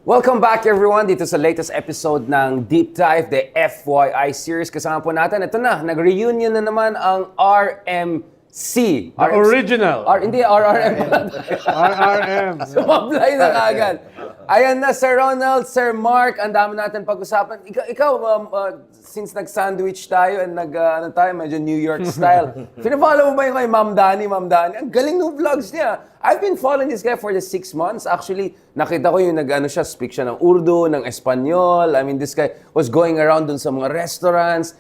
Welcome back everyone dito sa latest episode ng Deep Dive, the FYI series. Kasama po natin, ito na, nag-reunion na naman ang RMC. The original. Hindi, RRM. RRM. Sumablay na kagad. Ayan na, Sir Ronald, Sir Mark, ang dami natin pag-usapan. Ikaw since nag-sandwich tayo and medyo New York style, pinafollow mo ba yung kay Ma'am Dani? Ang galing ng vlogs niya. I've been following this guy for the 6 months. Actually, nakita ko yung speak siya ng Urdu, ng Espanyol. I mean, this guy was going around dun sa mga restaurants,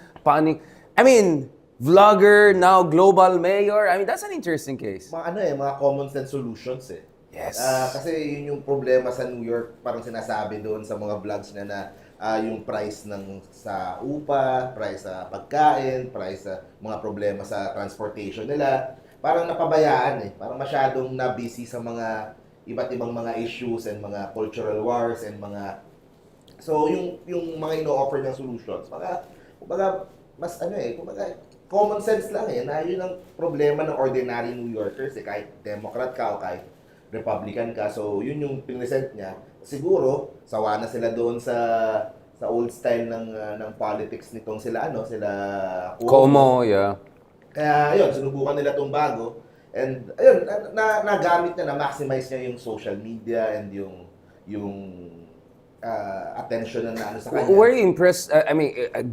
vlogger, now global mayor. I mean, that's an interesting case. Mga common sense solutions eh. Yes. Kasi yun yung problema sa New York, parang sinasabi doon sa mga vlogs na yung price sa upa, price sa pagkain, price sa mga problema sa transportation nila, parang napabayaan eh. Parang masyadong na-busy sa mga iba't ibang mga issues and mga cultural wars and mga... So, yung mga ino-offer ng solutions, kumbaga common sense lang eh, na yun ang problema ng ordinary New Yorkers eh, kahit Democrat ka o kahit Republican ka. So, yun yung pinesent niya. Siguro, sawa na sila doon sa old style ng politics nitong sila Como, yeah. Kaya, ayun, sinubukan nila itong bago. And, ayun, nagamit niya, na-maximize niya yung social media and yung attention na sa kanya. Were you impressed,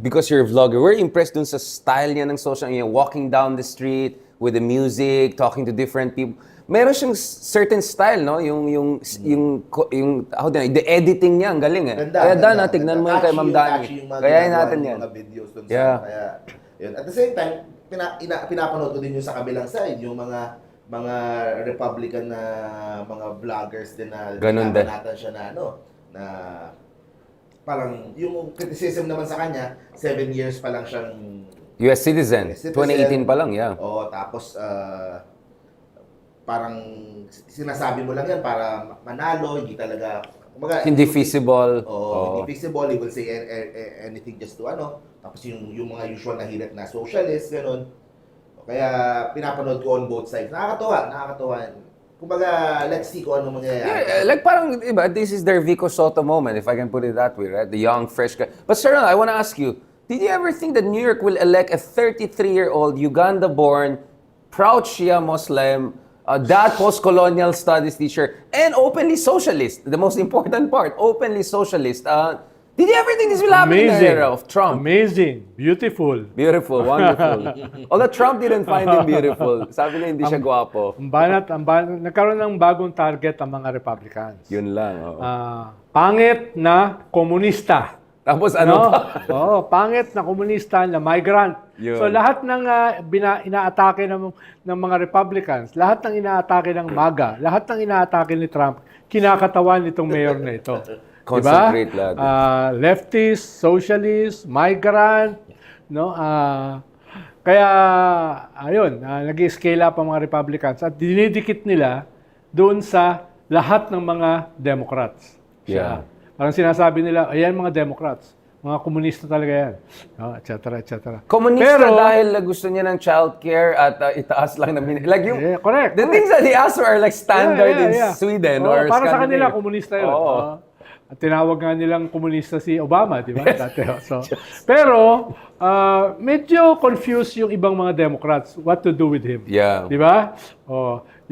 because you're a vlogger, were you impressed dun sa style niya ng social, walking down the street with the music, talking to different people? Meron siyang certain style, no? The editing niya, ang galing eh. Ganda. Tignan mo yung kay Ma'am Dani. Kayain natin yan. Mga videos dun Yeah. Kaya, yun. At the same time, pinapanood ko din yung sa kabilang side, yung mga Republican na mga vloggers din na Ganun din. natin siya na parang yung criticism naman sa kanya, 7 years pa lang siyang US citizen. 2018 pa lang, yeah. Oo, tapos parang sinasabi mo lang yan para manalo, hindi talaga Hindi feasible. Hindi feasible, he will say anything just to tapos yung mga usual na hirit na socialist, ganun. Kaya pinapanood ko on both sides. Nakakatuwa. Kumbaga, let's see kung ano mangyayari. Yeah, like parang, iba, this is their Vico Soto moment, if I can put it that way, right? The young, fresh guy. But Sir, I want to ask you, did you ever think that New York will elect a 33-year-old, Uganda-born, proud Shia Muslim, that post-colonial studies teacher, and openly socialist? The most important part, openly socialist. Did you ever think this will happen in the era of Trump? Amazing. Beautiful. Beautiful, wonderful. Although Trump didn't find him beautiful. Sabi niya hindi siya gwapo. Nagkaroon ng bagong target ang mga Republicans. Yun lang. Pangit na komunista. Tapos ano pa? Pangit na komunista na migrant. Yun. So lahat ng inaatake ng mga Republicans, lahat ng inaatake ng MAGA, lahat ng inaatake ni Trump, kinakatawan nitong mayor na ito. Concentrate lahat. Leftist, socialist, migrant, no? Kaya ayun, nag-scale up ang mga Republicans at dinidikit nila doon sa lahat ng mga Democrats. Yeah. Parang sinasabi nila, ayan mga Democrats, mga komunista talaga yan, et cetera. Komunista dahil gusto niya ng childcare at itaas lang na like yung correct. The things that he asked for are like standard in Sweden or para sa kanila Scandinavia. komunista yun. At tinawag nga nilang komunista si Obama, di ba? Dati, pero medyo confused yung ibang mga Democrats what to do with him. Yeah. Di ba?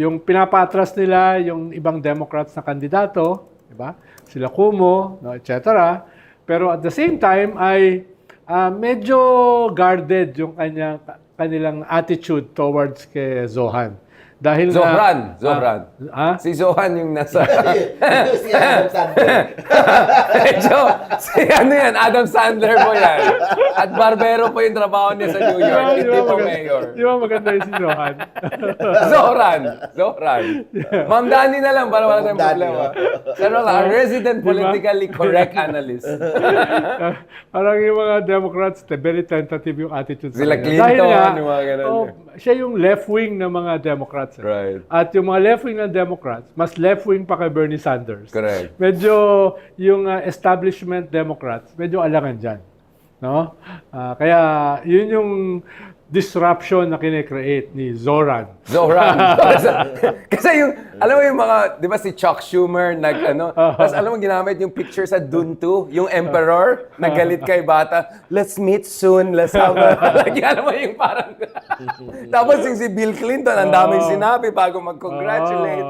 Yung pinapatras nila yung ibang Democrats na kandidato, di ba? Sila Cuomo, no, et cetera. Pero at the same time ay medyo guarded yung kanilang attitude towards kay Zohan. Dahil Zohran. Si Zohan yung nasa... Si Adam Sandler. Adam Sandler po yan. At barbero po yung trabaho niya sa New York. Hindi po mayor. Di ba maganda yung si Zohan? Zohran. Ma'am Dani na lang para wala tayong problema. Pero resident politically correct analyst. Parang yung mga Democrats, very tentative yung attitude. Sila kanila. Dahil Clinton, yung mga ganun. Siya yung left-wing ng mga Democrats. Right. At yung mga left-wing ng Democrats, mas left-wing pa kay Bernie Sanders. Correct. Medyo yung establishment Democrats, medyo alangan dyan. No? Kaya yun yung disruption na kine-create ni Zohran. Zohran. Kasi yung Alam mo yung mga, di ba si Chuck Schumer, tapos alam mo ginamit yung picture sa Dune 2, yung emperor, nagalit kay bata, let's meet soon, let's have a, like, alam mo yung parang, tapos yung si Bill Clinton, ang daming sinabi bago mag-congratulate.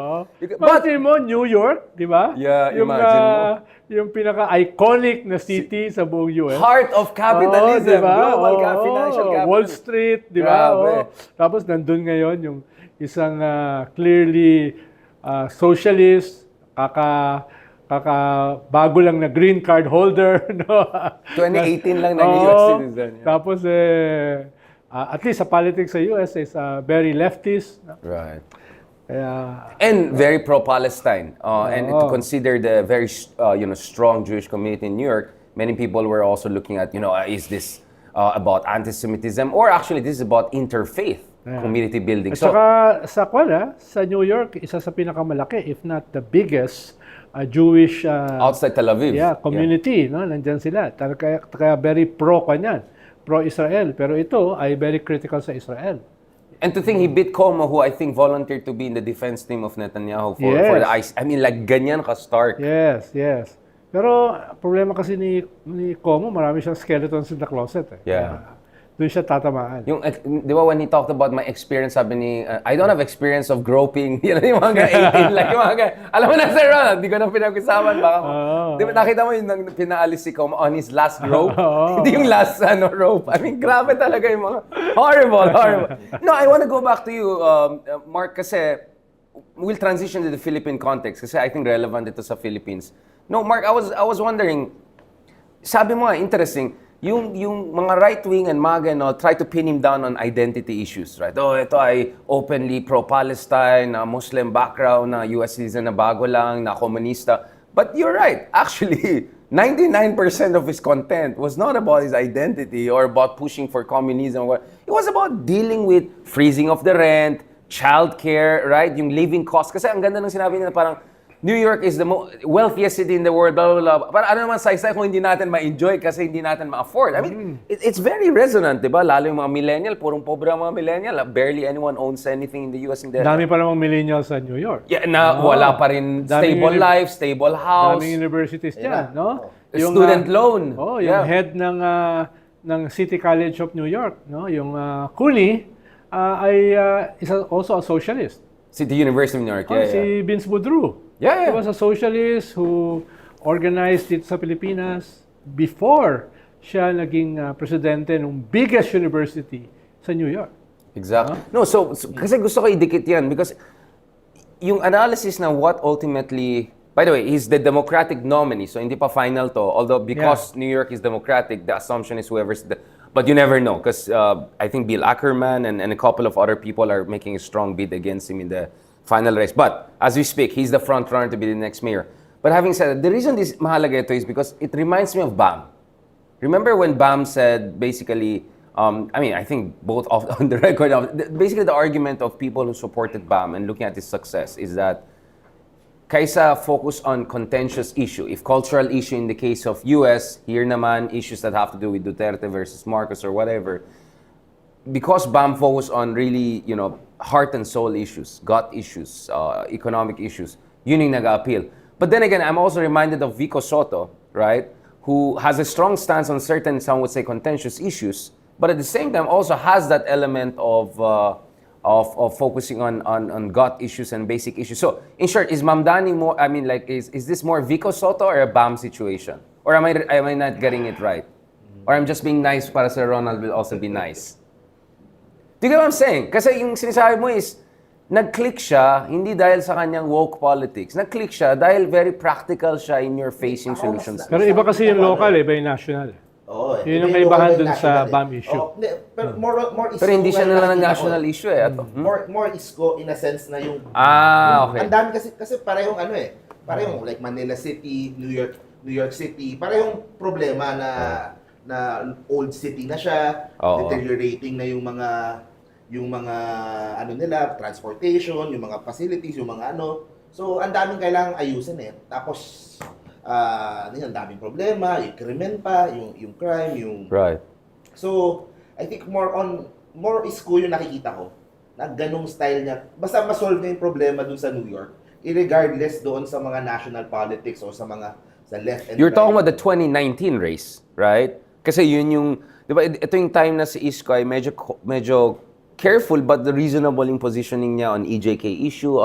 But mo, New York, di ba? Yeah, yung, imagine mo. Yung pinaka-iconic na city sa buong US. Heart of capitalism, diba? global financial capital. Wall Street, di ba? Grabe. Tapos nandun ngayon yung isang clearly socialist, bago lang na green card holder. No? 2018 lang naging US citizen. Yeah. Tapos at least sa politics sa US is very leftist. No? Right. Kaya, And very pro-Palestine. And to consider the very strong Jewish community in New York, many people were also looking at, is this about anti-Semitism or actually this is about interfaith community building. At saka sa New York, isa sa pinakamalaki, if not the biggest Jewish outside Tel Aviv. community. No? Nandyan sila. Kaya very pro-Israel. Pero ito ay very critical sa Israel. And to think he beat Cuomo, who I think volunteered to be in the defense team of Netanyahu for the ICE. I mean, like, ganyan ka-stark. Yes. Pero problema kasi ni Cuomo, marami siyang skeletons in the closet. Yeah. Doon siya tatamaan. Yung, di ba, when he talked about my experience, sabi ni, I don't have experience of groping. Yung mga 18, like yung mga, alam mo na, Sir Ronald, di ko na pinag-usapan. Baka, di ba, nakita mo yung pinaalis si Cuomo on his last rope? Hindi yung last rope. I mean, grabe talaga yung mga, horrible. No, I want to go back to you, Mark, kasi we'll transition to the Philippine context kasi I think relevant ito sa Philippines. No, Mark, I was wondering, sabi mo nga, interesting, yung mga right-wing and MAGA and all try to pin him down on identity issues, right? Oh, ito ay openly pro-Palestine, na Muslim background, na US citizen na bago lang, na komunista. But you're right. Actually, 99% of his content was not about his identity or about pushing for communism. It was about dealing with freezing of the rent, childcare, right? Yung living cost. Kasi ang ganda ng sinabi nila parang, New York is the wealthiest city in the world, blah, blah, blah. Para ano naman saysay kung hindi natin ma-enjoy kasi hindi natin ma-afford. I mean, it's very resonant, di ba? Lalo yung mga millennial, purong pobre ang mga millennial. Barely anyone owns anything in the US. Dami pa namang millennials sa New York. Yeah, wala pa rin stable life, stable house. Daming universities dyan, no? Yung, student loan. Yung head ng City College of New York, no? Yung Cooney, ay also a socialist. City University of New York, Si Vince Boudreau. Yeah. He was a socialist who organized it sa Pilipinas before siya naging presidente ng biggest university sa New York. Exactly. No, so kasi gusto ko idikit yan because yung analysis na what ultimately, by the way, he's the Democratic nominee, so hindi pa final to. Although because New York is Democratic, the assumption is whoever's but you never know because I think Bill Ackerman and a couple of other people are making a strong bid against him in the final race. But as we speak, he's the front runner to be the next mayor. But having said that, the reason this mahalaga ito is because it reminds me of BAM. Remember when BAM said basically, I think both on the record, basically the argument of people who supported BAM and looking at his success is that kaysa focus on contentious issue, if cultural issue in the case of US, here naman issues that have to do with Duterte versus Marcos or whatever, because BAM focused on really, heart and soul issues, gut issues, economic issues, yun yung nag-appeal. But then again, I'm also reminded of Vico Soto, right? Who has a strong stance on certain, some would say, contentious issues, but at the same time also has that element of focusing on gut issues and basic issues. So, in short, is Mamdani more, is this more Vico Soto or a BAM situation? Or am I not getting it right? Or I'm just being nice para Sir Ronald will also be nice? Do you get what I'm saying? Kasi yung sinasabi mo is, nag-click siya, hindi dahil sa kanyang woke politics. Nag-click siya dahil very practical siya in your facing solutions. Pero iba kasi yung local, iba yung national. Oo. Yun yung kaibahan dun sa BAM issue. Pero more Pero hindi siya nila ng national issue eh. More isko in a sense na yung... Okay. Ang dami kasi parehong parehong like Manila City, New York City, parehong problema na old city na siya, deteriorating na yung mga nila, transportation, yung mga facilities, yung mga So, ang daming kailangang ayusin eh. Tapos, ang daming problema, yung krimen pa, yung crime, yung... Right. So, I think more isko yung nakikita ko na ganong style niya. Basta ma-solve niya yung problema dun sa New York, irregardless doon sa mga national politics o sa mga sa left and You're right. talking about the 2019 race, right? Kasi yun yung, di ba, ito yung time na si Isko ay medyo careful but the reasonable yung positioning niya on EJK issue,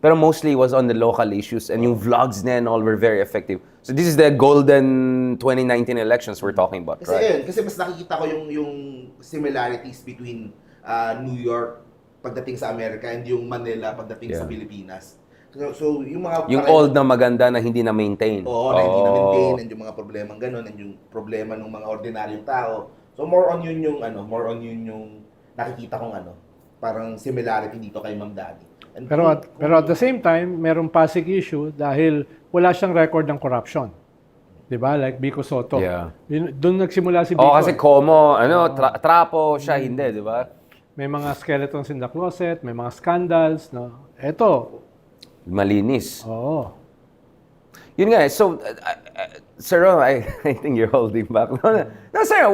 pero mostly was on the local issues and yung vlogs niya and all were very effective. So this is the golden 2019 elections we're talking about, Kasi right? ayun, kasi mas nakikita ko yung similarities between New York pagdating sa Amerika and yung Manila pagdating sa Yeah. Pilipinas. So yung mga Yung old na maganda na hindi na-maintain. Oo, na hindi na-maintain and yung mga problemang ganun and yung problema ng mga ordinaryong tao. So more on yun yung nakikita kong parang similarity dito kay Ma'am Dani. And Pero at the same time, merong Pasig issue dahil wala siyang record ng corruption. 'Di ba? Like Vico Soto. Yeah. Doon nagsimula si Vico. Oo, kasi Como, trapo siya, hindi, di ba? May mga skeletons in the closet, may mga scandals, no. Eto. Malinis. Oo. Yun nga, so, Sir Ron, I think you're holding back. No, Sir,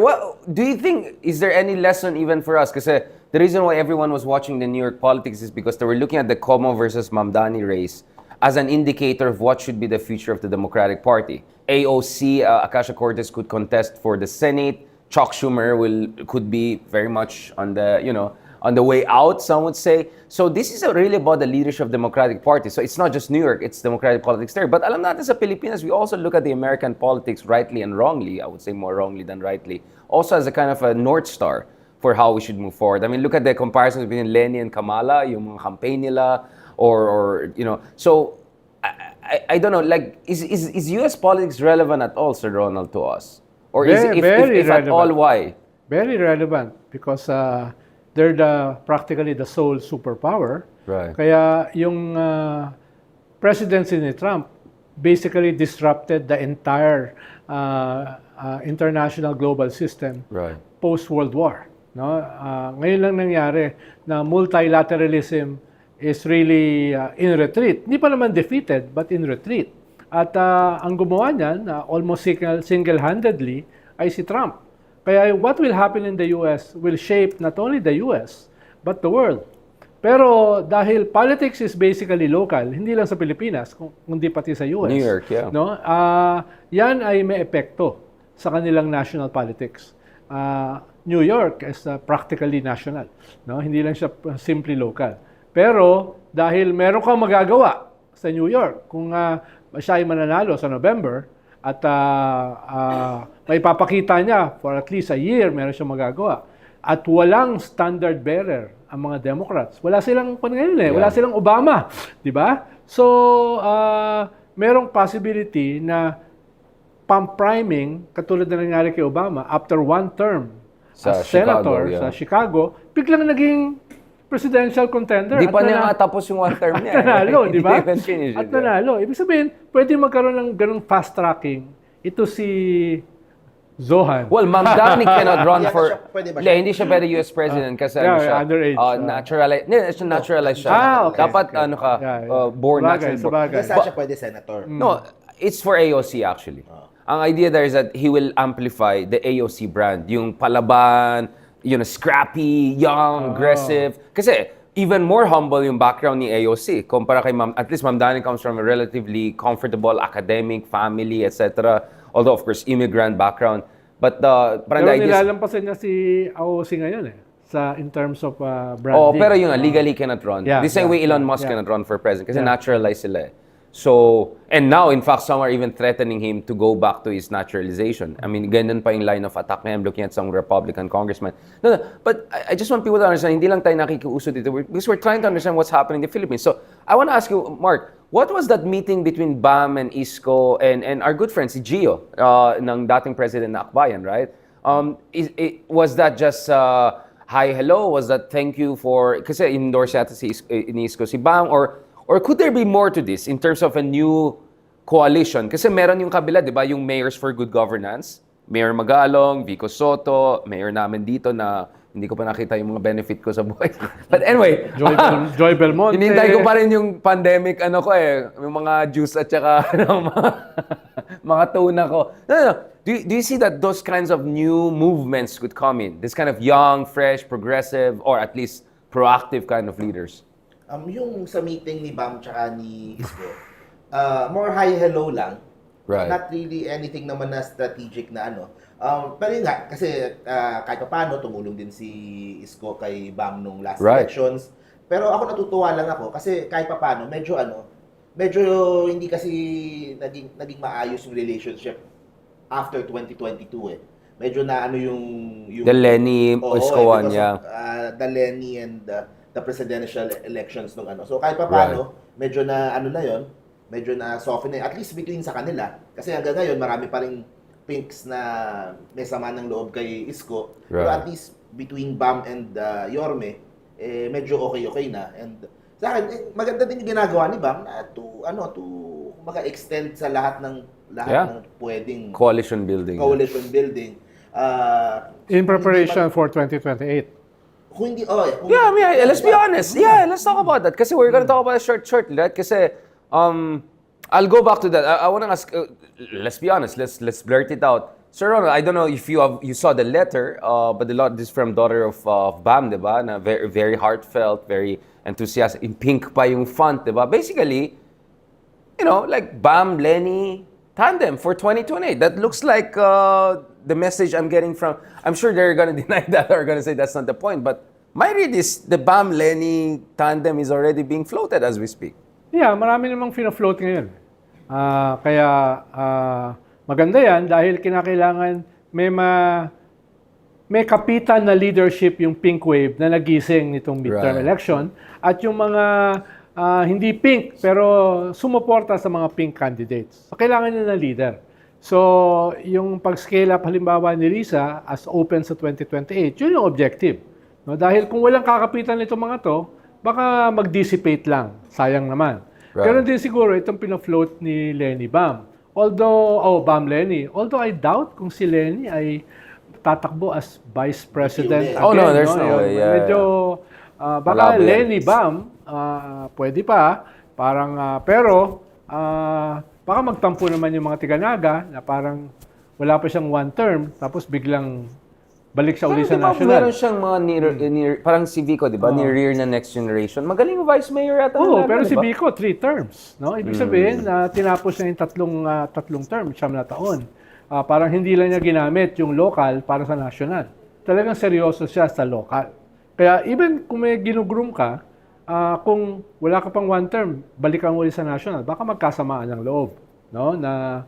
do you think, is there any lesson even for us? Kasi the reason why everyone was watching the New York politics is because they were looking at the Como versus Mamdani race as an indicator of what should be the future of the Democratic Party. AOC, Acacia Cortez could contest for the Senate. Chuck Schumer could be very much on the, on the way out, some would say. So this is really about the leadership of the Democratic Party. So it's not just New York, it's democratic politics there. But alam natin sa Pilipinas, we also look at the American politics rightly and wrongly, I would say more wrongly than rightly, also as a kind of a North Star for how we should move forward. I mean, look at the comparisons between Lenny and Kamala, yung mga campaign nila, or so I don't know, like, is US politics relevant at all, Sir Ronald, to us? Or is Very, if very at all, relevant. why? Very relevant because they're practically the sole superpower. Right. Kaya yung presidency ni Trump basically disrupted the entire international global system Right. post-World War. No? Ngayon lang nangyari na multilateralism is really in retreat. Hindi pa naman defeated, but in retreat. At ang gumawa niyan, almost single-handedly, ay si Trump. Kaya what will happen in the US will shape not only the US, but the world. Pero dahil politics is basically local, hindi lang sa Pilipinas, kundi pati sa US. New York, yeah. No? Yan ay may epekto sa kanilang national politics. New York is practically national. No? Hindi lang siya simply local. Pero dahil meron kang magagawa sa New York, kung siya ay mananalo sa November, at may papakita niya for at least a year, meron siyang magagawa. At walang standard bearer ang mga Democrats. Wala silang ngayon wala silang Obama, 'di ba? So, merong possibility na pump-priming katulad na nangyari kay Obama after one term Sa as senator Chicago, yeah. sa Chicago, biglang naging presidential contender. Di At pa niya nana- nga tapos yung one term niya. nanalo, di ba? Hindi even finish At it, nanalo. Ibig sabihin, pwede magkaroon ng ganung fast tracking. Ito si Zohan. Well, Ma'am Dani cannot run Hindi for... siya- pwede ba Hindi, siya? hindi siya pwede US President kasi yeah, ano siya, underage. naturalized siya. Okay. Dapat Yeah. born, Sabagay, natural born. sabagay. Kasi siya pwede senator. No, it's for AOC actually. Ang idea there is that he will amplify the AOC brand. Yung palaban, scrappy, young, aggressive. Kasi even more humble yung background ni AOC. Kumpara kay at least Ma'am Dani comes from a relatively comfortable academic family, etc. Although of course, immigrant background. But parang Pero the idea is- nilalampasan niya si AOC ngayon in terms of branding. Oh, pero yun nga, legally cannot run. Yeah, The same yeah, way Elon Musk yeah. cannot run for president kasi Yeah. naturalized sila eh. So, and now, in fact, some are even threatening him to go back to his naturalization. I mean, ganun pa yung line of attack na I'm looking at some Republican congressman. No, but I just want people to understand, hindi lang tayo nakikiuso dito because we're trying to understand what's happening in the Philippines. So, I want to ask you, Mark, what was that meeting between BAM and Isko and our good friend, si Gio, ng dating president na Akbayan, right? Was that just hi, hello? Was that thank you for, kasi endorse yata ni Isko si BAM, or could there be more to this in terms of a new coalition? Kasi meron yung kabila, di ba, yung Mayors for Good Governance, Mayor Magalong, Vico Soto, mayor namin dito na hindi ko pa nakita yung mga benefit ko sa buhay. But anyway, Joy Belmonte. hinintay ko pa rin yung pandemic, yung mga juice at saka mga tuna ko. No. Do you see that those kinds of new movements could come in? This kind of young, fresh, progressive, or at least proactive kind of leaders. Yung sa meeting ni Bam tsaka ni Isko, more hi hello lang. Right. Not really anything naman na strategic na ano. Pero yun nga, kasi kahit pa paano, tumulong din si Isko kay Bam nung last Right. elections. Pero ako natutuwa lang ako kasi kahit pa paano, medyo hindi kasi naging maayos yung relationship after 2022 eh. Medyo na ano yung The Lenny Iskoan, because yeah. of, the Lenny and the presidential elections nung ano. So kahit pa paano, medyo na ano na yon, medyo na soften na yun. At least between sa kanila. Kasi hanggang ngayon, marami pa rin pinks na may sama ng loob kay Isko. Pero Right. at least between Bam and Yorme, medyo okay na. And sa akin, maganda din yung ginagawa ni Bam na to extend sa lahat ng pwedeng Coalition building. coalition building. In preparation for 2028. Kung hindi, Yeah, I mean, let's be honest. Yeah, let's talk about that. Kasi we're gonna talk about it shortly, right? Kasi, I'll go back to that. I wanna ask, let's be honest, let's blurt it out. Sir Ronald, I don't know if you saw the letter, but this is from daughter of Bam, di ba? Na very, very heartfelt, very enthusiastic. In pink pa yung font, di ba? Basically, like Bam, Lenny, tandem for 2028. That looks like the message I'm getting from, I'm sure they're gonna deny that or gonna say that's not the point, but my read is the Bam, Lenny tandem is already being floated as we speak. Yeah, marami namang fina-float ngayon. Kaya maganda yan dahil kinakailangan may kapitan na leadership yung pink wave na nagising nitong midterm Right. election at yung mga hindi pink pero sumuporta sa mga pink candidates. So, kailangan nila ng leader. So, yung pag-scale up halimbawa ni Risa as open sa 2028, yun yung objective. No? Dahil kung walang kakapitan nitong mga to, baka mag-dissipate lang. Sayang naman. Right. Pero din siguro itong pina-float ni Lenny Bam. Bam Lenny. Although I doubt kung si Lenny ay tatakbo as Vice President again. Oh, no, there's no Yun, way. Yeah, medyo, Malabo baka yan. Lenny Bam, pwede pa. Parang, pero, baka magtampo naman yung mga tiga-naga na parang wala pa siyang one term, tapos biglang balik sa uli sa Pero di ba national. meron siyang mga parang si Vico, di ba? Ni-rear na next generation. Magaling yung vice mayor yata. Oo, ng pero ano, si di ba? Vico, 3 terms. No? Ibig sabihin, tinapos niya yung tatlong term, 9 na taon. Parang hindi lang niya ginamit yung local para sa national. Talagang seryoso siya sa local. Kaya even kung may ginugroom ka, kung wala ka pang one term, balikan mo ulit sa national, baka magkasamaan ng loob. No? Na,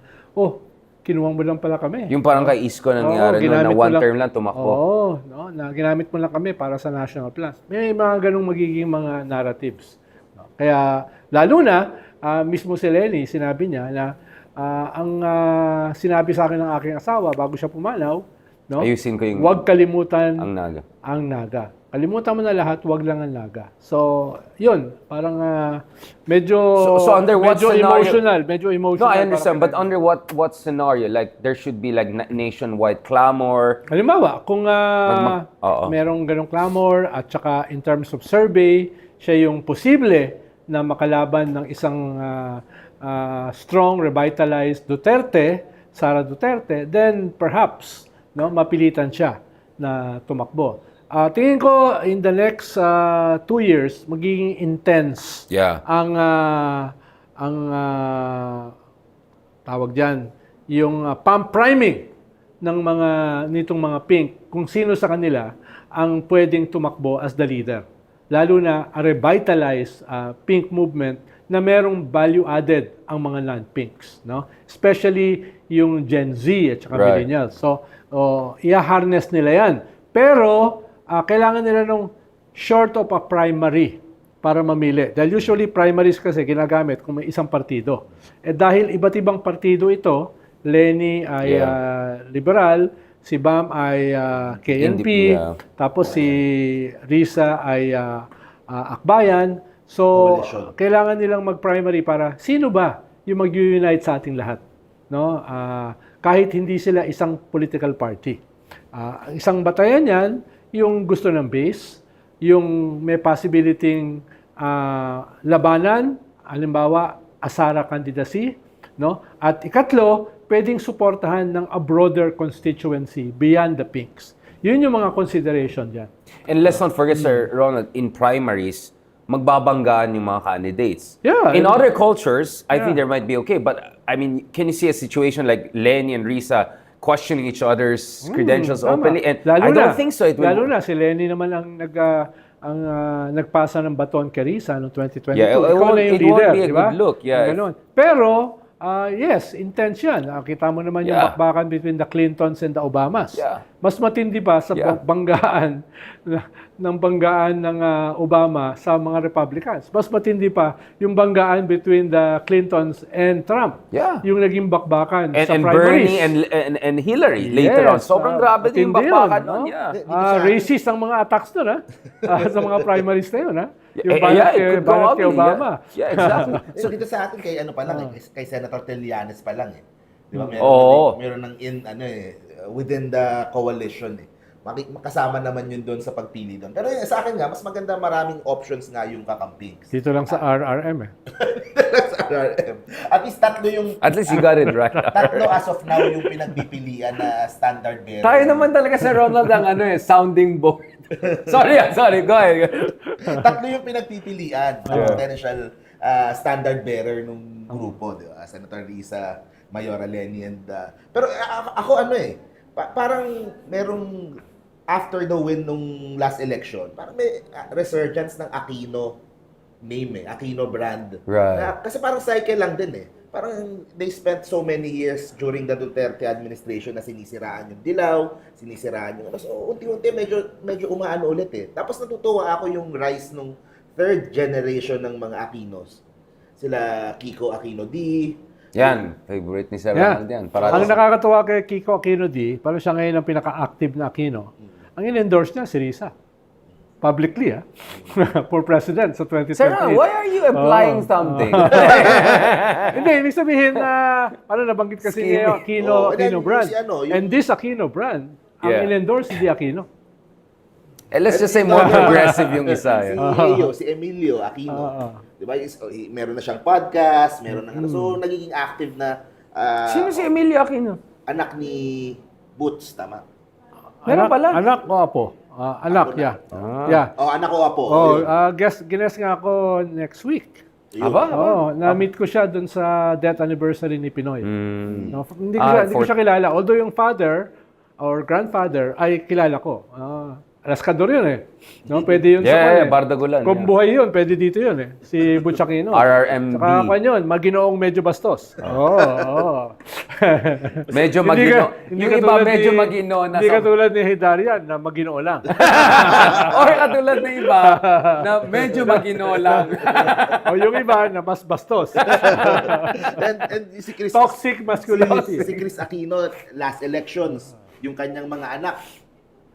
kinuwang mo lang pala kami. Yung parang kay Isko nangyari no, na ginamit mo one term lang tumakbo. Oo, no, na ginamit mo lang kami para sa national plans. May mga ganung magiging mga narratives. No? Kaya lalo na mismo si Lenny, sinabi niya na ang sinabi sa akin ng aking asawa bago siya pumanaw, no? Ayusin ko yung Huwag kalimutan ang naga. ang naga. Kalimutan mo na lahat, huwag lang ang naga. So, yun, parang medyo So under what scenario? medyo No, emotional. I understand, but para under what scenario? Like there should be like nationwide clamor. halimbawa, kung Oo. merong ganong clamor at saka in terms of survey, siya yung posible na makalaban ng isang strong, revitalized Sara Duterte, then perhaps mapilitan siya na tumakbo. Tingin ko in the next 2 years magiging intense Yeah. ang tawag diyan yung pump priming ng nitong mga pink kung sino sa kanila ang pwedeng tumakbo as the leader, lalo na a revitalized pink movement na merong value added ang mga non-pinks, no? Especially yung Gen Z at saka Right. millennials. So i-harness nila yan, pero kailangan nila nung short of a primary para mamili. Dahil usually primaries kasi ginagamit kung may isang partido. Dahil iba't ibang partido ito, Lenny ay liberal, si Bam ay KNP, Yeah. tapos si Risa ay Akbayan. So, Coalition. kailangan nilang mag-primary para sino ba yung mag-unite sa ating lahat. No? Kahit hindi sila isang political party. Isang batayan yan, yung gusto ng base, yung may possibility labanan, halimbawa, Asara candidacy, no? At ikatlo, pwedeng suportahan ng a broader constituency beyond the pinks. Yun yung mga consideration dyan. And let's not forget, Sir Ronald, in primaries, magbabanggaan yung mga candidates. Yeah. In other cultures, I think Yeah. there might be okay. But, I mean, can you see a situation like Lenny and Risa questioning each other's credentials Tama. openly? And Lalo I don't na, think so. It will. Lalo na, si Lenny naman nagpasa ng baton kay Risa noong 2022. Yeah, it Ikaw won't- na yung it won't leader, be a di ba? good look, yeah. Ganon. Pero, yes, intense yan. Kita mo naman yung Yeah. bakbakan between the Clintons and the Obamas. Yeah. Mas matindi pa sa Yeah. banggaan ng Obama sa mga Republicans. Mas matindi pa yung banggaan between the Clintons and Trump. Yeah. Yung naging bakbakan sa And primaries. Bernie and Hillary later on. Yes, Sobrang grabe din yung matindi bakbakan yun, nun. no? Yeah. Racist ang mga attacks doon, ha? Sa mga primaries na yun, ha? Yung Yeah, banat it could go kay ugly, Obama. Yeah, exactly. So dito sa atin kay ano pa lang kay Senator Trillanes pa lang Di ba? Oo. Meron ng within the coalition makasama naman yun doon sa pagpili doon. Pero sa akin nga mas maganda maraming options nga yung kakamping. Dito lang sa RRM, eh. Sa RRM. At least tatlo yung At least you got it right. tatlo as of now yung pinagpipilian na standard bearer. Tayo naman talaga sa Ronald ang sounding board. sorry, go ahead. Tatlo yung pinagpipilian ang potential standard bearer nung grupo, di ba? Senator Risa, Mayora Lenny, and pero ako parang merong after the win nung last election, parang may resurgence ng Aquino name Aquino brand. Right. Kasi parang cycle lang din Parang they spent so many years during the Duterte administration na sinisiraan yung dilaw, sinisiraan yung so unti-unti medyo umaano ulit Tapos natutuwa ako yung rise nung third generation ng mga Aquinos. Sila Kiko Aquino D. Yan, favorite ni Sir Yeah. Ronald yan. Ang nakakatuwa kay Kiko Aquino D, parang siya ngayon ang pinaka-active na Aquino. Ang in-endorse niya si Risa. Publicly, for president sa 2028. Sir Ronald, why are you implying something? Hindi, ibig sabihin na, nabanggit kasi Skinny. niya Aquino And then brand. si yung- And this Aquino brand, ang Yeah. in-endorse si Aquino. Let's just say more progressive yung isa. Si Emilio Aquino. Di ba? Meron na siyang podcast, meron na so nagiging active na Sino si Emilio Aquino? anak ni Boots, tama? Meron pala. Anak o apo? Anak, Apo na. yeah. Yeah. Anak ko apo. Oh, Yun. guest nga ako next week. Yun. Aba? Na-meet ko siya dun sa death anniversary ni Pinoy. No, hindi ko for- siya kilala. Although yung father or grandfather ay kilala ko. Alaskador yun No, pwede yun sa Yeah, kanya. Bardagulan. Kung buhay yun, pwede dito yun Si Butchakino. RRMB. Saka kwan yun, maginoong medyo bastos. Oo. Medyo Hindi magino. hindi Yung iba katulad medyo ni- magino na Hindi katulad ni Hidarian na maginoo lang. Or katulad ng iba na medyo magino lang. O yung iba na mas bastos. and si Chris Toxic masculinity. si Chris Aquino last elections, yung kanyang mga anak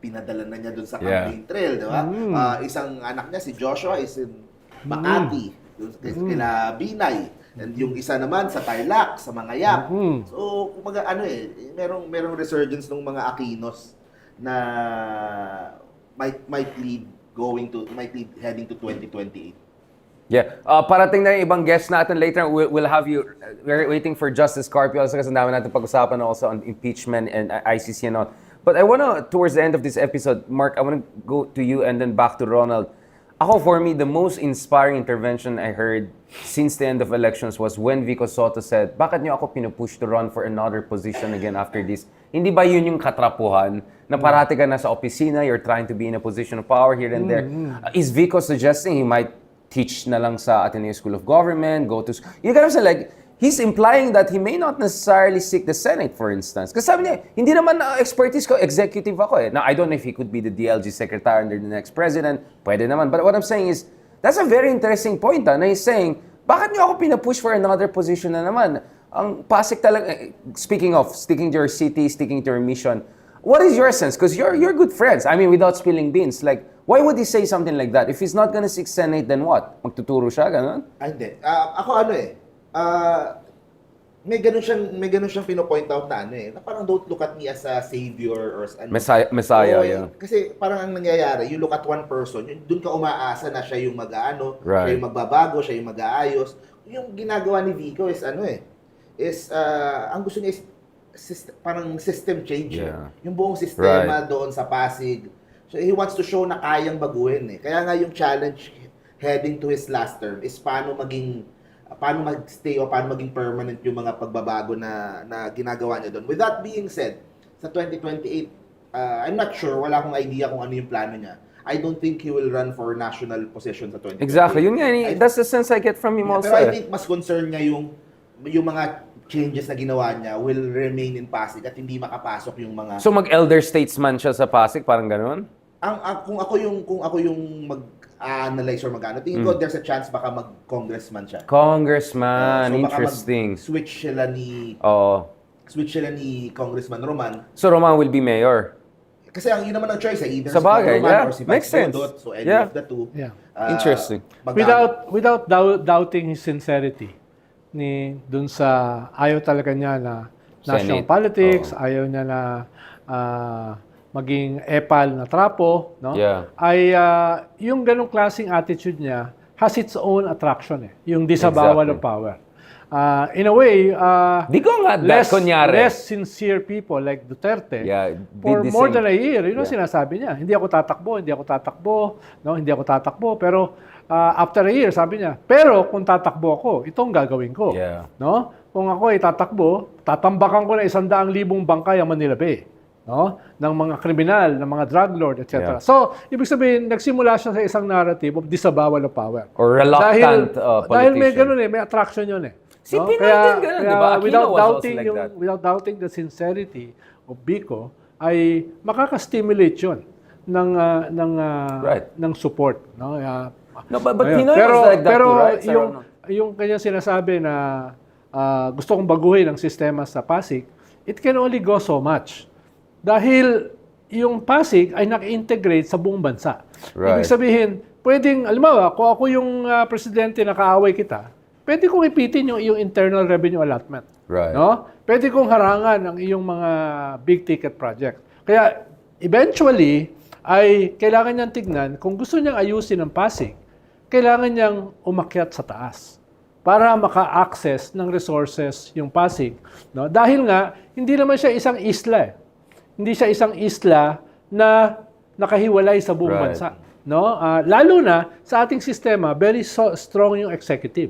pinadala na niya doon sa campaign trail, di ba? Isang anak niya si Joshua is in Makati, kina Binay. And yung isa naman sa Tarlac, sa mga Yap. So, kumaga merong resurgence ng mga Aquinos na might lead heading to 2028. Yeah. Parating na yung ibang guests natin later. We'll have you, we're waiting for Justice Carpio also kasi dami natin pag-usapan also on impeachment and ICC and all. But I want to, towards the end of this episode, Mark, I want to go to you and then back to Ronald. Ako, for me, the most inspiring intervention I heard since the end of elections was when Vico Soto said, bakit niyo ako pinupush to run for another position again after this? Hindi ba yun yung katrapuhan na parati ka na sa opisina, you're trying to be in a position of power here and there? Is Vico suggesting he might teach na lang sa Ateneo School of Government, go to... You gotta say, like, he's implying that he may not necessarily seek the Senate, for instance. Kasi sabi niya, hindi naman expertise ko, executive ako Now, I don't know if he could be the DLG secretary under the next president. Pwede naman. But what I'm saying is, that's a very interesting point, na he's saying, bakit niyo ako pinapush for another position na naman? Ang Pasig talaga, speaking of sticking to your city, sticking to your mission, what is your sense? Because you're good friends. I mean, without spilling beans, like, why would he say something like that? If he's not gonna seek Senate, then what? Magtuturo siya, ganun? Hindi. Ako may ganun siyang pino-point out na na parang don't look at me as a savior or as Messiah, Oo, yeah. Kasi parang ang nangyayari, you look at one person, doon ka umaasa na siya yung mag-aano, Right. siya yung magbabago, siya yung mag-aayos. Yung ginagawa ni Vico is ang gusto niya is parang system change. Yeah. Yung buong sistema doon sa Pasig. So he wants to show na kayang baguhin eh. Kaya nga yung challenge heading to his last term is paano magstay o paano maging permanent yung mga pagbabago na ginagawa niya doon. With that being said, sa 2028, I'm not sure, wala akong idea kung ano yung plano niya. I don't think he will run for national position sa 2028. Exactly. Yun nga, that's the sense I get from him also. Pero I think mas concern niya yung mga changes na ginawa niya will remain in Pasig at hindi makapasok yung mga... So mag-elder statesman siya sa Pasig, parang gano'n? Kung ako yung mag-analyze or mag-ano, tingin ko there's a chance baka mag-congressman siya. Congressman, So baka interesting. switch sila ni Congressman Roman. So Roman will be mayor. Kasi yun naman ang choice, either Sa bagay, Roman yeah. or si Makes Vice sense. Dodot. So any Yeah. of the two. Yeah. Interesting. Without doubting his sincerity dun sa ayaw talaga niya na national Senate. politics, ayaw niya na maging epal na trapo, no? Yeah. Ay yung ganong klaseng attitude niya has its own attraction eh. Yung disavowal Exactly. of power. In a way, Di ko nga kunyari. less sincere people like Duterte, Yeah, for did the more same. than a year, yun ang Yeah. sinasabi niya. Hindi ako tatakbo, no? Hindi ako tatakbo. Pero after a year, sabi niya, pero kung tatakbo ako, itong gagawin ko. Yeah. No? Kung ako ay tatakbo, tatambakan ko na 100,000 bangkay ang Manila Bay. No? Ng mga kriminal, ng mga drug lord, etc. Yeah. So, ibig sabihin, nagsimula siya sa isang narrative of disavowal of power. Or reluctant politician. Dahil may ganun may attraction yun eh. Si Pinoy din ganun, di ba? Aquino Without was also doubting like that. without doubting the sincerity of Biko, ay makaka-stimulate yun ng support, no? No, but Ayun. Pinoy was like that pero too, right? Sir Ronald? yung kanya sinasabi na gusto kong baguhin ang sistema sa Pasig, it can only go so much. Dahil yung Pasig ay naka-integrate sa buong bansa. Right. Ibig sabihin, pwedeng, alimbawa, kung ako yung presidente na kaaway kita, pwede kong ipitin yung internal revenue allotment. Right. No? Pwede kong harangan ang iyong mga big ticket project. Kaya eventually ay kailangan niyang tignan kung gusto niyang ayusin ang Pasig, kailangan niyang umakyat sa taas para maka-access ng resources yung Pasig. No? Dahil nga, hindi naman siya isang isla. Hindi siya isang isla na nakahiwalay sa buong Right. bansa. No? Lalo na sa ating sistema, very strong yung executive.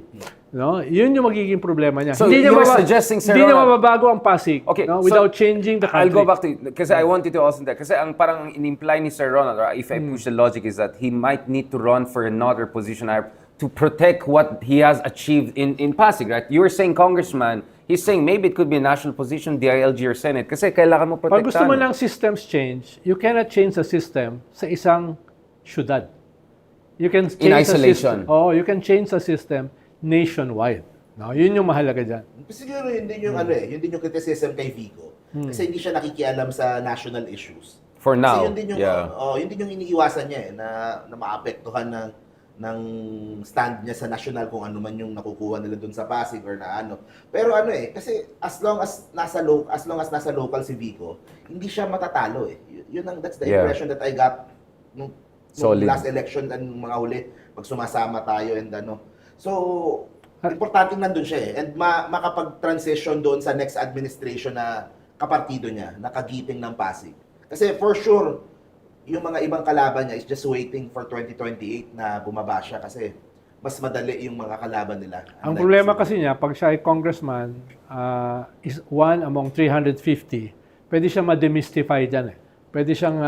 No? Yun yung magiging problema niya. So you're suggesting, Sir hindi niya Ronald- mababago ang Pasig, Okay, no? so Without changing the country. I'll go back to kasi I wanted to also that kasi ang parang in-imply ni Sir Ronald, or if I push the logic, is that he might need to run for another position to protect what he has achieved in Pasig, right? You were saying congressman, he's saying maybe it could be a national position, DILG or Senate, kasi kailangan mo protektahan. Pag gusto mo ng systems change, you cannot change the system sa isang syudad. You can change In the isolation. system. You can change the system nationwide. No, yun yung mahalaga diyan. Siguro yun din yung yun din yung criticism kay Vico. Kasi hindi siya nakikialam sa national issues. For now, Kasi yun din yung yeah. yun din yung iniiwasan niya na maapektuhan ng stand niya sa national kung ano man yung nakukuha nila doon sa Pasig or na ano. Pero kasi as long as nasa local si Vico, hindi siya matatalo eh. That's the Yeah. impression that I got nung Solid. last election and mga huli pag sumasama tayo and ano. So, importante nandun siya eh. And makapag-transition doon sa next administration na kapartido niya, nakagiting ng Pasig. Kasi for sure, yung mga ibang kalaban niya is just waiting for 2028 na bumaba siya kasi mas madali yung mga kalaban nila. Ang problema kasi niya, pag siya ay congressman, is one among 350, pwede siya ma-demystify dyan eh. Pwede siyang,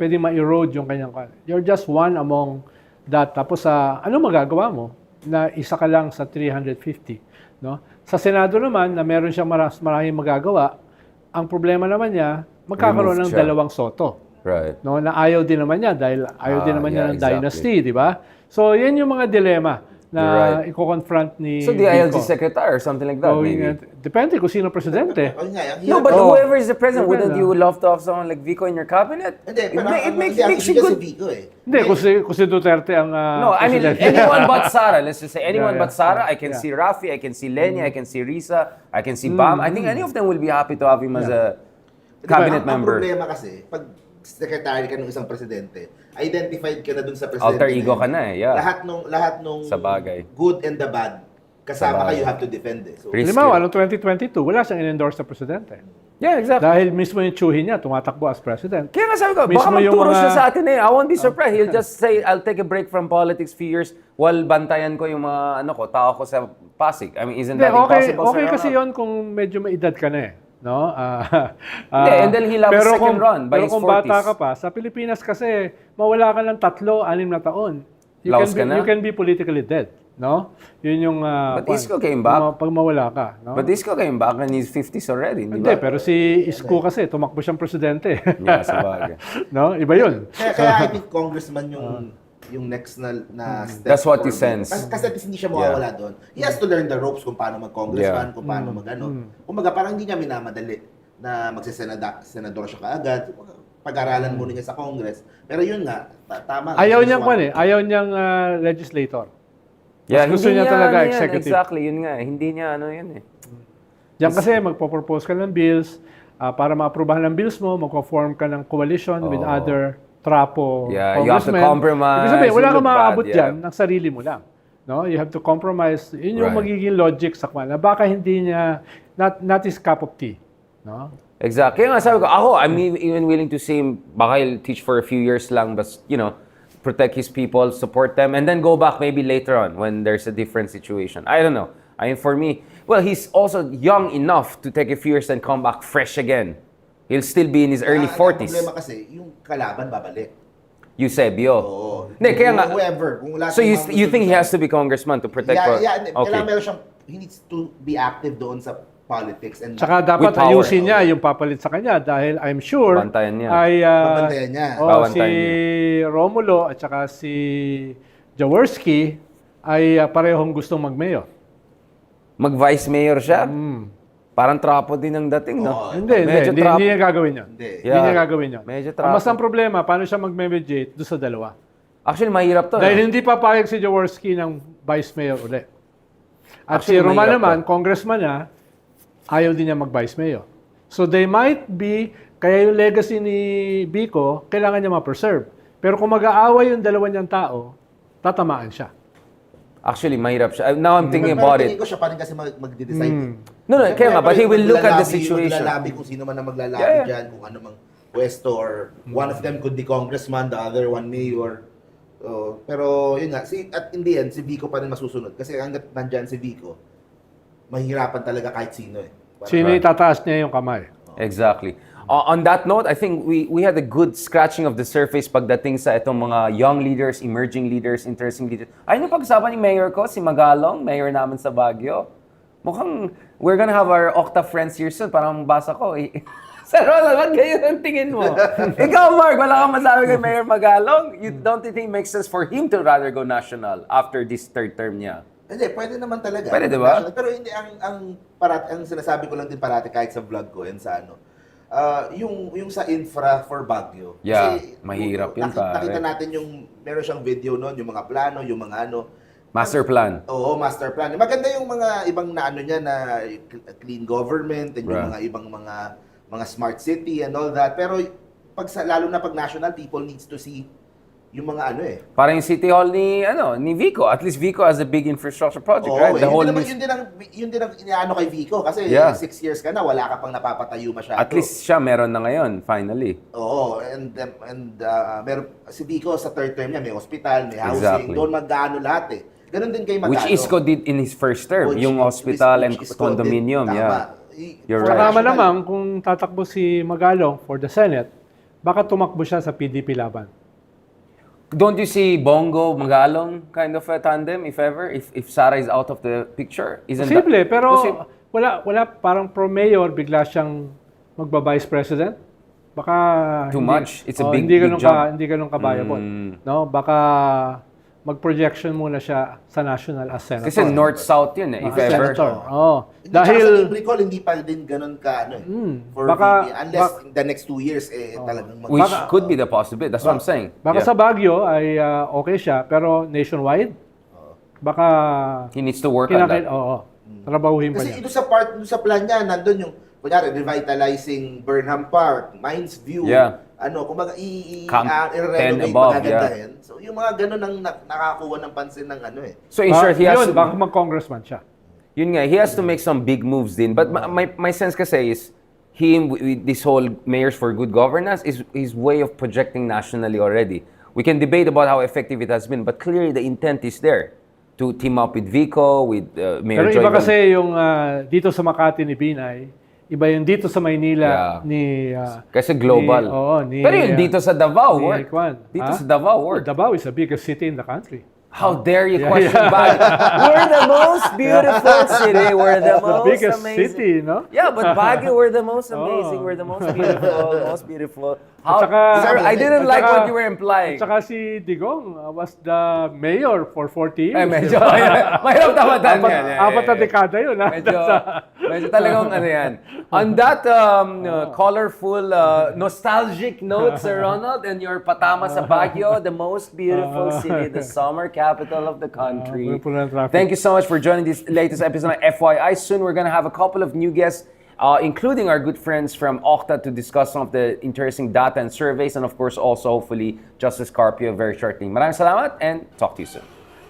pwede ma-erode yung kanyang, you're just one among that. Tapos, ano magagawa mo na isa ka lang sa 350? No? Sa Senado naman, na meron siyang maraming magagawa, ang problema naman niya, magkakaroon ng Removed siya. dalawang soto. Right. No, na ayaw din naman niya dahil ayaw din naman niya ng exactly. dynasty, di ba? So, yan yung mga dilema na You're right. i-confront ni So the ILG Vico. secretary or something like that, maybe. Depende kung sino presidente. No, but Oh. whoever is the president, wouldn't Depende. you love to have someone like Vico in your cabinet? Hindi, pero It makes si you good. Vico eh. Hindi, kung si Duterte ang No, I mean, presidente. anyone but Sara. Let's just say anyone Yeah, but Sara. I can yeah. see Rafi, I can see Lenny, I can see Risa, I can see Bam. I think any of them will be happy to have him as a cabinet Ang member. problema kasi, pag secretary ka ng isang presidente, identified ka na dun sa presidente. Alter ego na yun. ka na eh, yeah. Lahat nung Sa bagay. good and the bad, kasama ka, you have to defend eh. So, Risky. Halimbawa, noong 2022, wala siyang in-endorse na presidente. Yeah, exactly. Dahil mismo yung tsuhin niya, tumatakbo as president. Kaya nga sabi ko, baka Mismo yung magturo mga- siya sa atin eh. I won't be surprised. He'll just say, I'll take a break from politics few years while bantayan ko yung mga tao ko sa Pasig. I mean, isn't Hindi, that impossible? okay Sir kasi Ronald? yon kung medyo may edad ka na eh. No? Hindi, and then he'll have a second run by pero his kung bata 40s. ka pa, sa Pilipinas kasi, mawala ka ng 3-6 na taon. Laos ka na? You can be politically dead. No? Yun yung... But Isko came back. Pag mawala ka. No? But Isko came back and he's 50s already, di Hindi, ba? pero si Isko kasi, tumakbo siyang presidente. Yeah, sabagay. No? Iba yun. kaya I think congressman yung next na step. That's what he forward. sends. Kasi at least hindi siya mawawala doon. He has to learn the ropes kung paano mag-congressman, kung paano mag-ano. Kumbaga parang hindi niya minamadali na magsisenador siya kaagad. Pag-aralan muna niya sa Congress. Pero yun nga, tama. Ayaw niyang ayaw niyang legislator. Yeah, Mas gusto hindi niya talaga yan, executive. Exactly, yun nga. Hindi niya yun eh. Diyan kasi magpo-propose ka ng bills, para ma-aprobahan ng bills mo, magko-form ka ng coalition with other trapo Yeah, you have to congressmen. compromise, Ibig sabihin, wala you kang look maaabot bad, dyan ng sarili mo lang. No? You have to compromise. Yun yung Right. magiging logic sa kanya. Baka hindi niya, not his cup of tea. No? Exactly. Kaya nga sabi ko, I'm even willing to say, baka he'll teach for a few years lang, but, protect his people, support them, and then go back maybe later on when there's a different situation. I don't know. I mean, for me, well, he's also young enough to take a few years and come back fresh again. He'll still be in his early Ang 40s. problema kasi, yung kalaban babalik. Eusebio. Oo. Hindi, kaya nga. Whoever. Kung wala So siyang you mga think he gusto has to be congressman to protect? Yeah, Okay. kailangan meron siyang, he needs to be active doon sa politics. And Tsaka dapat With power. ayusin niya yung papalit sa kanya dahil I'm sure Bantayan niya. ay Babantayan niya. si Babantayan Romulo at saka si Jaworski ay parehong gustong mag-mayor. Mag-vice mayor siya? Parang trapo din ang dating, no? Oo. Medyo Hindi trapo. niya gagawin yun. Hindi. Hindi Yeah. niya gagawin yun. Medyo Ang mas trapo. ang problema, paano siya mag-mediate doon sa dalawa? Actually, mahirap to. Dahil hindi papayag si Jaworski ng vice mayor ulit. At Actually, si Roman mahirap naman, to. congressman niya, ayaw din niya mag-vice mayor. So they might be, kaya yung legacy ni Vico, kailangan niya ma-preserve. Pero kung mag-aaway yung dalawa niyang tao, tatamaan siya. Actually, mahirap siya. Now I'm thinking Pero about tingin it. ko siya pa rin kasi mag-decide. No, kaya nga, but he will look at the situation. Maglalabi kung sino man ang maglalabi Yeah. dyan, kung ano mang pwesto, or one of them could be congressman, the other one mayor. Pero yun nga, at in the end, si Vico pa rin masusunod. Kasi hanggat nandyan si Vico, mahihirapan talaga kahit sino eh. Parang- Sino itataas niya yung kamay? Exactly. On that note, I think we had a good scratching of the surface pagdating sa itong mga young leaders, emerging leaders, interesting leaders. Ayun yung pag-usapan ni Mayor ko, si Magalong, Mayor namin sa Baguio. Mukhang we're gonna have our Octa friends here soon. Parang basa ko. Sir Ronald, ba't ganyan ang tingin mo? Ikaw, Mark, wala kang masabi kay Mayor Magalong. You don't think it makes sense for him to rather go national after this third term niya? Hindi, pwede naman talaga. Pwede, di ba? Pero hindi, ang sinasabi ko lang din parati kahit sa vlog ko and sa yung sa infra for Baguio. Yeah, Kasi, mahirap yun, pare. Nakita natin meron siyang video noon, yung mga plano, yung mga Master plan. Oo, master plan. Maganda yung mga ibang na niya na clean government and yung Right. mga ibang mga smart city and all that. Pero lalo na pag national, people needs to see yung mga Parang yung City Hall ni Vico. At least Vico has a big infrastructure project, right? The whole yun din ang inaano kay Vico kasi Yeah. 6 years ka na, wala ka pang napapatayo masyado. At least siya meron na ngayon, finally. Oo, and meron si Vico sa third term niya, may hospital, may housing, Exactly. doon mag-gaano lahat eh. Ganun din kay Magalo. Which Isko did in his first term. Which- Yung hospital and which Isko did. condominium, Tama. yeah. You're For right. Saka national- naman, kung tatakbo si Magalong for the Senate, baka tumakbo siya sa PDP laban. Don't you see Bongo, Magalong kind of a tandem, if ever? If Sara is out of the picture? Isn't Posible, that, pero Posi- wala parang pro-mayor, bigla siyang magba-vice president. Baka Too much. It's a big hindi jump. hindi ganun ka-viable. No? Baka mag-projection muna siya sa national as senator. Kasi north-south yun if As ever. senator. Oh. Hindi, tsaka sa Dahil libre call, hindi pa din ganun ka for Baka- VP. Unless in the next 2 years, talagang Which could be the possibility. That's what I'm saying. baka Yeah. sa Baguio ay okay siya, pero nationwide, baka He needs to work on that. trabahuhin pa Kasi niya. ito sa plan niya, nandun yung, kunyari, revitalizing Burnham Park, Mines View, Yeah. kumbaga, Camp 10 i-renovate, above, magagandahin. So, yung mga ganun ang nakakuha ng pansin ng So in short, he has yun, to... baka mag-congressman siya. Yun nga, he has to make some big moves din. But my sense kasi is, him with this whole Mayors for Good Governance is his way of projecting nationally already. We can debate about how effective it has been, but clearly the intent is there to team up with Vico, with Mayor Pero Joy. iba kasi yung dito sa Makati ni Binay, iba yung dito sa Maynila Yeah. ni... Kasi global. Pero yung dito sa Davao, work. Dito sa Davao, work. Davao is the biggest city in the country. How dare you question Baguio? We're the most beautiful city. We're the most biggest amazing city, no? Yeah, but Baguio, we're the most amazing. We're the most beautiful. How, saka- sir, I didn't like saka- what you were implying. At saka si Digong was the mayor for 40 years. Ay, medyo, mahirap tamatan yan. Apat na dekada yun. Medyo talagang ano yan. On that colorful, nostalgic note, Sir Ronald, and your patama sa Baguio, the most beautiful city, the summer capital of the country. Puno ng traffic. Thank you so much for joining this latest episode of FYI. Soon we're gonna have a couple of new guests, including our good friends from Okta to discuss some of the interesting data and surveys, and of course also hopefully Justice Carpio very shortly. Maraming salamat and talk to you soon.